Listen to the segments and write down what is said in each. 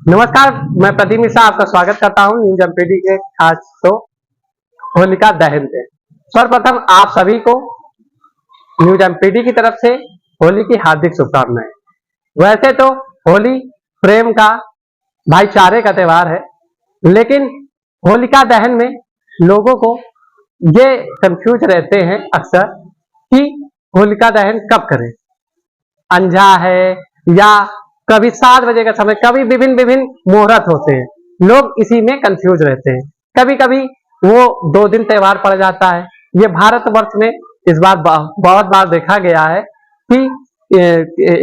नमस्कार, मैं प्रदीप मिश्रा आपका स्वागत करता हूं न्यूज एमपीडी के खास शो होलिका दहन पे। सर्वप्रथम आप सभी को न्यूज एमपीडी की तरफ से होली की हार्दिक शुभकामनाएं। वैसे तो होली प्रेम का, भाईचारे का त्योहार है, लेकिन होलिका दहन में लोगों को ये कंफ्यूज रहते हैं अक्सर कि होलिका दहन कब करें, अंझा है या कभी 7 बजे का समय, कभी विभिन्न विभिन्न मुहूर्त होते हैं, लोग इसी में कंफ्यूज रहते हैं। कभी कभी वो 2 दिन त्योहार पड़ जाता है। ये भारतवर्ष में इस बार बहुत बार देखा गया है कि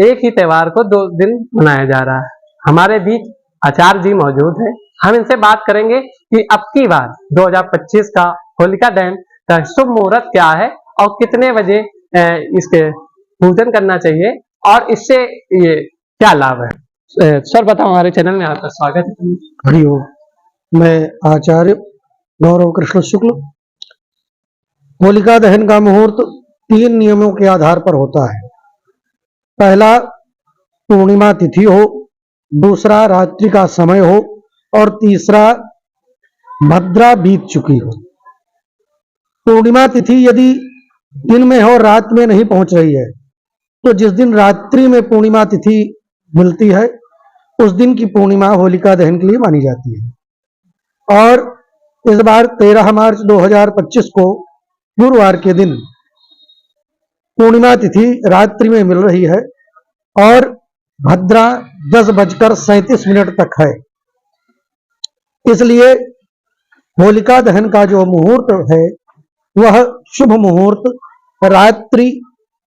एक ही त्योहार को 2 दिन मनाया जा रहा है। हमारे बीच आचार्य जी मौजूद है, हम इनसे बात करेंगे कि अब की बार 2025 का होलिका दहन का शुभ मुहूर्त क्या है और कितने बजे इसके पूजन करना चाहिए और इससे ये क्या लाभ है। सर बताओ, हमारे चैनल में आपका स्वागत है। हरिओम, मैं आचार्य गौरव कृष्ण शुक्ल। होलिका दहन का मुहूर्त 3 नियमों के आधार पर होता है। पहला, पूर्णिमा तिथि हो, दूसरा रात्रि का समय हो और तीसरा भद्रा बीत चुकी हो। पूर्णिमा तिथि यदि दिन में हो, रात में नहीं पहुंच रही है, तो जिस दिन रात्रि में पूर्णिमा तिथि मिलती है उस दिन की पूर्णिमा होलिका दहन के लिए मानी जाती है। और इस बार 13 मार्च 2025 को गुरुवार के दिन पूर्णिमा तिथि रात्रि में मिल रही है और भद्रा 10:37 तक है। इसलिए होलिका दहन का जो मुहूर्त है वह शुभ मुहूर्त रात्रि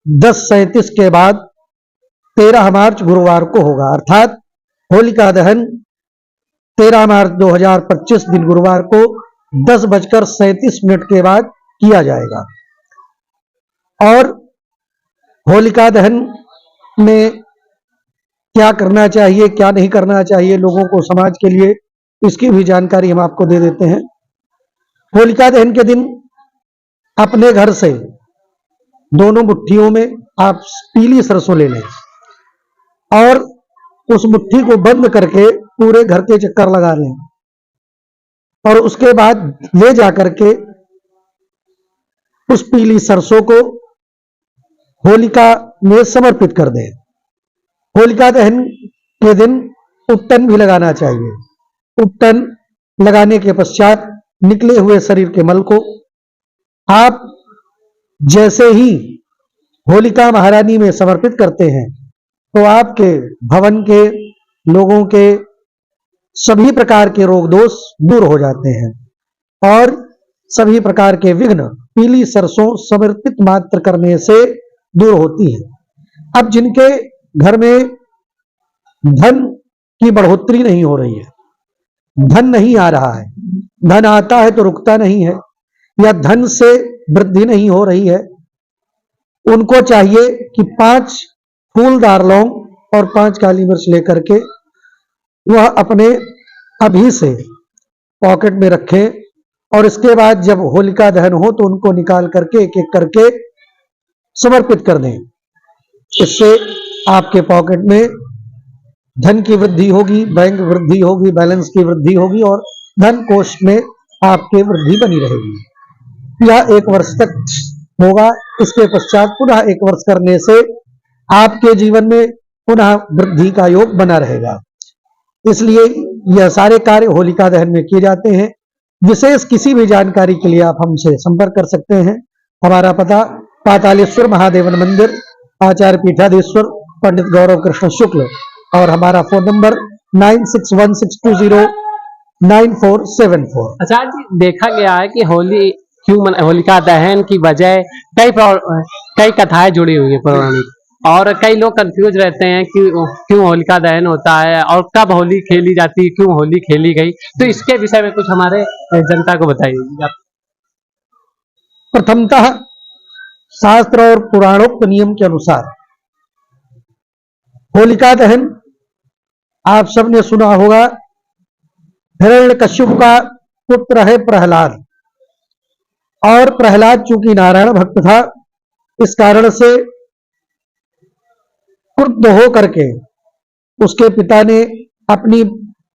10:37 के बाद 13 मार्च गुरुवार को होगा। अर्थात होलिका दहन 13 मार्च 2025 दिन गुरुवार को 10:37 के बाद किया जाएगा। और होलिका दहन में क्या करना चाहिए, क्या नहीं करना चाहिए लोगों को, समाज के लिए, इसकी भी जानकारी हम आपको दे देते हैं। होलिका दहन के दिन अपने घर से दोनों मुट्ठियों में आप पीली सरसों ले लें और उस मुट्ठी को बंद करके पूरे घर के चक्कर लगा लें और उसके बाद ले जाकर के उस पीली सरसों को होलिका में समर्पित कर दें। होलिका दहन के दिन उपटन भी लगाना चाहिए। उपटन लगाने के पश्चात निकले हुए शरीर के मल को आप जैसे ही होलिका महारानी में समर्पित करते हैं तो आपके भवन के लोगों के सभी प्रकार के रोग दोष दूर हो जाते हैं और सभी प्रकार के विघ्न पीली सरसों समर्पित मात्र करने से दूर होती है। अब जिनके घर में धन की बढ़ोतरी नहीं हो रही है, धन नहीं आ रहा है, धन आता है तो रुकता नहीं है, या धन से वृद्धि नहीं हो रही है, उनको चाहिए कि 5 फूलदार लौंग और 5 काली मिर्च लेकर के वह अपने अभी से पॉकेट में रखें और इसके बाद जब होलिका दहन हो तो उनको निकाल करके एक एक करके समर्पित कर दें। इससे आपके पॉकेट में धन की वृद्धि होगी, बैंक वृद्धि होगी, बैलेंस की वृद्धि होगी और धन कोष में आपके वृद्धि बनी रहेगी। यह 1 वर्ष तक होगा। इसके पश्चात पुनः 1 वर्ष करने से आपके जीवन में पुनः वृद्धि का योग बना रहेगा। इसलिए यह सारे कार्य होलिका दहन में किए जाते हैं। विशेष किसी भी जानकारी के लिए आप हमसे संपर्क कर सकते हैं। हमारा पता पातालेश्वर महादेवन मंदिर, आचार्य पीठाधीश्वर पंडित गौरव कृष्ण शुक्ल और हमारा फोन नंबर 9616209474। आचार्य जी, देखा गया है कि होलिका दहन की वजह कई कथाएं जुड़ी हुई है पौराणिक, और कई लोग कंफ्यूज रहते हैं कि क्यों होलिका दहन होता है और कब होली खेली जाती है, क्यों होली खेली गई। तो इसके विषय में कुछ हमारे जनता को बताइए। प्रथमतः शास्त्र और पुराणोक्त नियम के अनुसार होलिका दहन आप सबने सुना होगा, हिरण्यकश्यप का पुत्र है प्रहलाद, और प्रहलाद चूंकि नारायण भक्त था, इस कारण से क्रुद्ध हो करके उसके पिता ने अपनी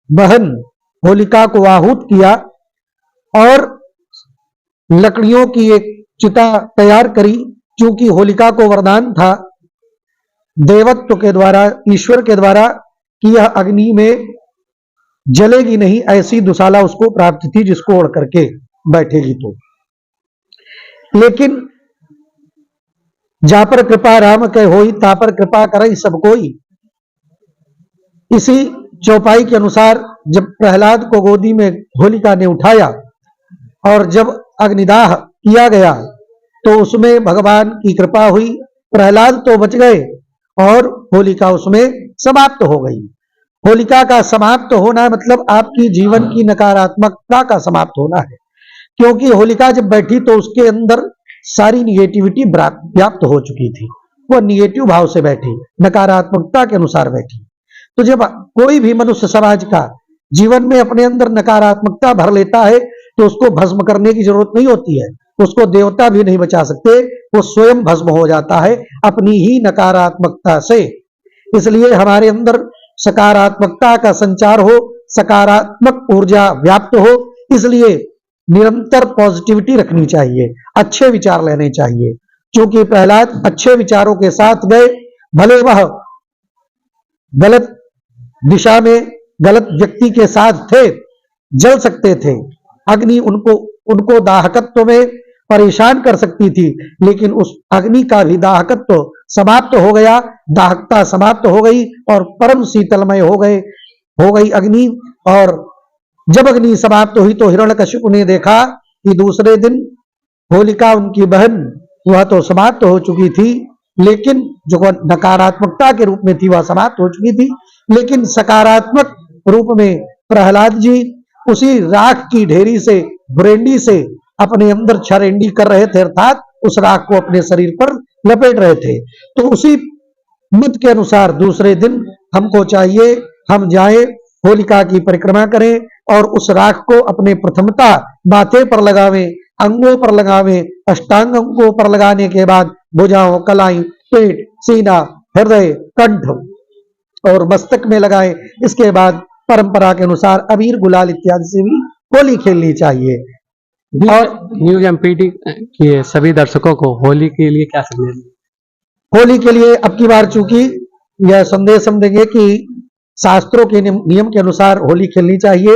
बहन होलिका को आहूत किया और लकड़ियों की एक चिता तैयार करी। क्योंकि होलिका को वरदान था देवत्व के द्वारा, ईश्वर के द्वारा, कि यह अग्नि में जलेगी नहीं, ऐसी दुशाला उसको प्राप्त थी जिसको ओढ़ करके बैठेगी तो। लेकिन जा पर कृपा राम के होई, ता पर कृपा करई सब कोई। इसी चौपाई के अनुसार जब प्रहलाद को गोदी में होलिका ने उठाया और जब अग्निदाह किया गया तो उसमें भगवान की कृपा हुई, प्रहलाद तो बच गए और होलिका उसमें समाप्त हो गई। होलिका का समाप्त होना मतलब आपकी जीवन की नकारात्मकता का समाप्त होना है। क्योंकि होलिका जब बैठी तो उसके अंदर सारी निगेटिविटी व्याप्त हो चुकी थी। वह निगेटिव भाव से बैठी, नकारात्मकता के अनुसार बैठी। तो जब कोई भी मनुष्य समाज का जीवन में अपने अंदर नकारात्मकता भर लेता है तो उसको भस्म करने की जरूरत नहीं होती है, उसको देवता भी नहीं बचा सकते, वो स्वयं भस्म हो जाता है अपनी ही नकारात्मकता से। इसलिए हमारे अंदर सकारात्मकता का संचार हो, सकारात्मक ऊर्जा व्याप्त हो, इसलिए निरंतर पॉजिटिविटी रखनी चाहिए, अच्छे विचार लेने चाहिए। क्योंकि प्रहलाद अच्छे विचारों के साथ गए, भले वह गलत दिशा में गलत व्यक्ति के साथ थे, जल सकते थे, अग्नि उनको दाहकत्व में परेशान कर सकती थी, लेकिन उस अग्नि का भी दाहकत्व समाप्त हो गया, दाहकता समाप्त हो गई और परम शीतलमय हो गई अग्नि। और जब अग्नि समाप्त हुई तो हिरण्यकशिपु ने देखा कि दूसरे दिन होलिका उनकी बहन वह तो समाप्त हो चुकी थी, लेकिन जो नकारात्मकता के रूप में थी वह समाप्त हो चुकी थी, लेकिन सकारात्मक रूप में प्रहलाद जी उसी राख की ढेरी से, बुरेंडी से अपने अंदर छरेंडी कर रहे थे, अर्थात उस राख को अपने शरीर पर लपेट रहे थे। तो उसी मत के अनुसार दूसरे दिन हमको चाहिए हम जाएं, होलिका की परिक्रमा करें और उस राख को अपने प्रथमता माथे पर लगावें, अंगों पर लगावें, अष्टांग अंगों पर लगाने के बाद भुजाओं, कलाई, पेट, सीना, हृदय, कंठ और मस्तक में लगाएं। इसके बाद परंपरा के अनुसार अबीर, गुलाल इत्यादि से भी होली खेलनी चाहिए। और न्यूज एमपीडी के सभी दर्शकों को होली के लिए क्या संदेश? होली के लिए अब की बार चूंकि यह संदेश हम देंगे कि शास्त्रों के नियम के अनुसार होली खेलनी चाहिए,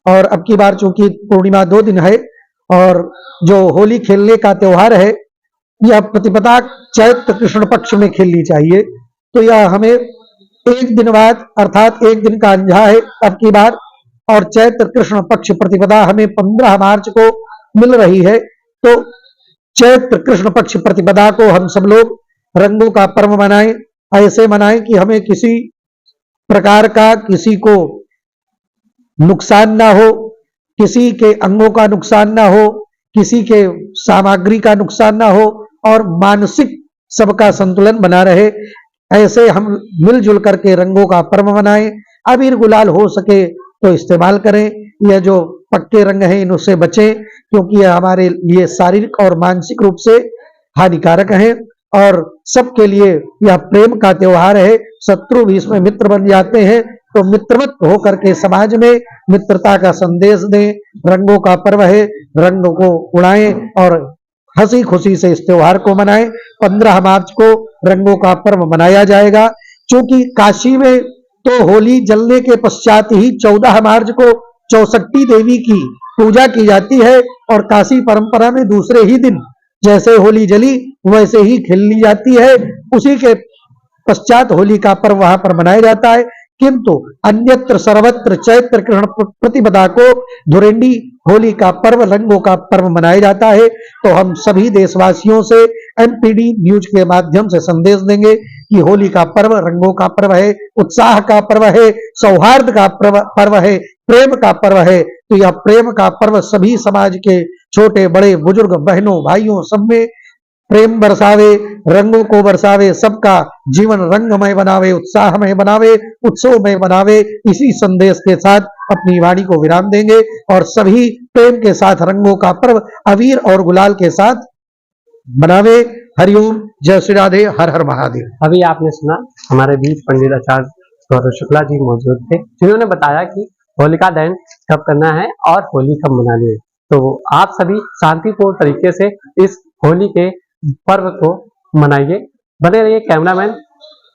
और अब की बार चूंकि पूर्णिमा 2 दिन है और जो होली खेलने का त्योहार है यह प्रतिपदा चैत्र कृष्ण पक्ष में खेलनी चाहिए। तो यह हमें एक दिन बाद अर्थात एक दिन का अंझा है अब की बार, और चैत्र कृष्ण पक्ष प्रतिपदा हमें 15 मार्च को मिल रही है। तो चैत्र कृष्ण पक्ष प्रतिपदा को हम सब लोग रंगों का पर्व मनाएं, ऐसे मनाएं कि हमें किसी प्रकार का किसी को नुकसान ना हो, किसी के अंगों का नुकसान ना हो, किसी के सामग्री का नुकसान ना हो और मानसिक सबका संतुलन बना रहे। ऐसे हम मिलजुल करके रंगों का पर्व मनाएं। अबीर गुलाल हो सके तो इस्तेमाल करें, यह जो पक्के रंग हैं इनसे बचें, क्योंकि यह हमारे लिए शारीरिक और मानसिक रूप से हानिकारक हैं। और सबके लिए यह प्रेम का त्योहार है, शत्रु भी इसमें मित्र बन जाते हैं। तो मित्रवत होकर के समाज में मित्रता का संदेश दें। रंगों का पर्व है, रंगों को उड़ाएं और हंसी खुशी से इस त्योहार को मनाएं। 15 मार्च को रंगों का पर्व मनाया जाएगा। चूंकि काशी में तो होली जलने के पश्चात ही 14 मार्च को चौसठी देवी की पूजा की जाती है, और काशी परंपरा में दूसरे ही दिन जैसे होली जली वैसे ही खेल ली जाती है। उसी के पश्चात होली का पर्व वहां पर मनाया जाता है। किंतु अन्यत्र सर्वत्र चैत्र कृष्ण प्रतिपदा को धुरेंडी होली का पर्व, रंगों का पर्व मनाया जाता है। तो हम सभी देशवासियों से एमपीडी न्यूज के माध्यम से संदेश देंगे कि होली का पर्व रंगों का पर्व है, उत्साह का पर्व है, सौहार्द का पर्व है, प्रेम का पर्व है। तो यह प्रेम का पर्व सभी समाज के छोटे बड़े बुजुर्ग बहनों भाइयों सब में प्रेम बरसावे, रंगों को बरसावे, सबका जीवन रंगमय बनावे, उत्साहमय बनावे, उत्सवमय बनावे। इसी संदेश के साथ अपनी वाणी को विराम देंगे और सभी प्रेम के साथ रंगों का पर्व अबीर और गुलाल के साथ मनावे। हरिओम, जय श्री राधे, हर हर महादेव। अभी आपने सुना हमारे बीच पंडित आचार्य गौरव शुक्ला जी मौजूद थे, जिन्होंने बताया कि होलिका दहन कब करना है और होली कब मनानी है। तो आप सभी शांतिपूर्ण तरीके से इस होली के पर्व को मनाइए। बने रहिए कैमरामैन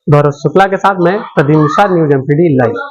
गौरव शुक्ला के साथ, मैं Pradeep Mishra, news MPD live.